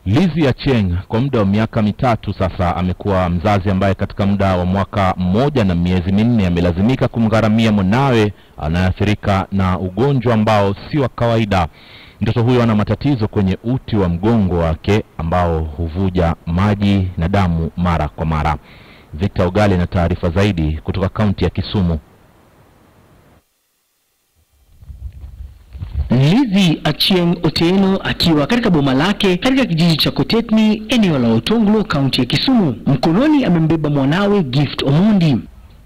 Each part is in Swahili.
Lizzy Achieng kwa muda wa miaka mitatu sasa amekuwa mzazi ambaye katika muda wa mwaka mmoja na miezi minne amelazimika kumgharamia mwanawe anayeathirika na ugonjwa ambao si wa kawaida. Mtoto huyo ana matatizo kwenye uti wa mgongo wake ambao huvuja maji na damu mara kwa mara. Victor Ogale na taarifa zaidi kutoka kaunti ya Kisumu. Lizzy Achieng Otieno akiwa katika boma lake katika kijiji cha Kotetni, eneo la Otonglo, kaunti ya Kisumu. Mkononi amembeba mwanawe Gift Omondi.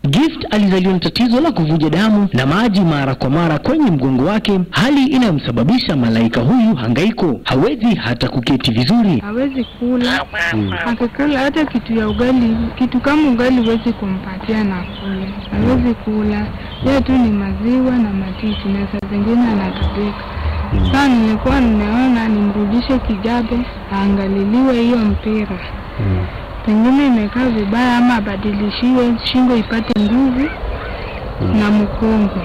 Gift alizaliwa na tatizo la kuvuja damu na maji mara kwa mara kwenye mgongo wake, hali inayomsababisha malaika huyu hangaiko. Hawezi hata kuketi vizuri. Hawezi kula. Akikula hata kitu ya ugali, kitu kama ugali huwezi kumpatia na kule. Hawezi kula. Yeye tu ni maziwa na matiti na saa zingine anatapika. Sasa nilikuwa nimeona nimrudishe Kijabe aangaliliwe hiyo mpira. Pengine imekaa vibaya ama abadilishiwe shingo ipate nguvu na mkongo.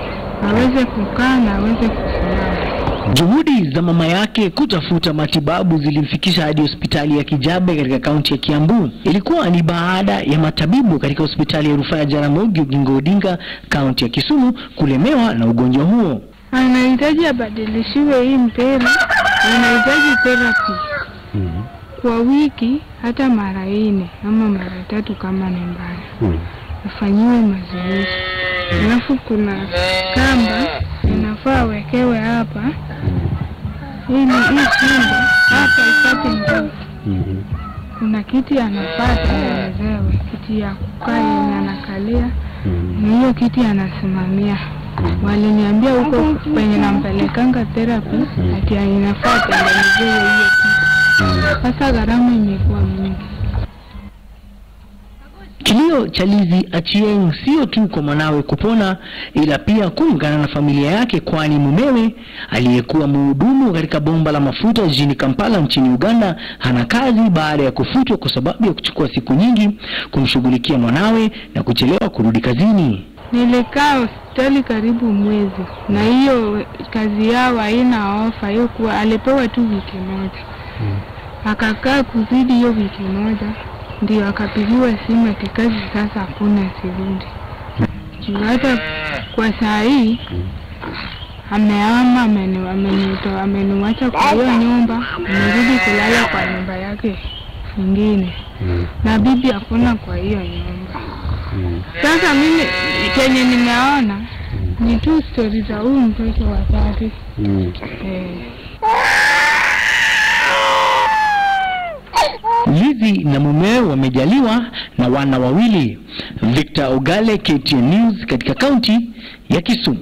Aweze kukaa na aweze kusimama. Juhudi za mama yake kutafuta matibabu zilimfikisha hadi hospitali ya Kijabe katika kaunti ya Kiambu. Ilikuwa ni baada ya matabibu katika hospitali ya rufaa ya Jaramogi Oginga Odinga, kaunti ya Kisumu, kulemewa na ugonjwa huo. Anahitaji abadilishiwe hii mpira, anahitaji therapy. Kwa wiki hata mara 4 ama mara 3 kama ni mbaya. Afanyiwe mazoezi. Alafu kuna kamba inafaa wekewe hapa. Hii shingo hapa ipate nguvu. Kuna kiti anafaa tengenezewe, kiti ya kukaa yenye anakalia. Na hiyo kiti anasimamia. Waliniambia huko penye nampelekanga therapy ati inafaa tengenezewe hiyo kiti. Sasa gharama imekuwa mingi. Kilio cha Lizzy Achieng sio tu kwa mwanawe kupona, ila pia kuungana na familia yake, kwani mumewe aliyekuwa mhudumu katika bomba la mafuta jijini Kampala nchini Uganda hana kazi baada ya kufutwa kwa sababu ya kuchukua siku nyingi kumshughulikia mwanawe na kuchelewa kurudi kazini. Nilikaa hospitali karibu mwezi na hiyo kazi yao haina ofa, hiyo kuwa alipewa tu wiki moja. Akakaa kuzidi hiyo wiki moja ndio akapigiwa simu ati kazi sasa hakuna, sirudi. Hata kwa saa hii amehama, ameniacha kwa hiyo nyumba, amerudi kulala kwa nyumba yake nyingine. Na bibi hakuna kwa hiyo nyumba. Sasa mimi chenye nimeona ni tu story za huyu mtoto wa tatu. Lizzy na mumewe wamejaliwa na wana wawili. Victor Ogale, KTN News, katika kaunti ya Kisumu.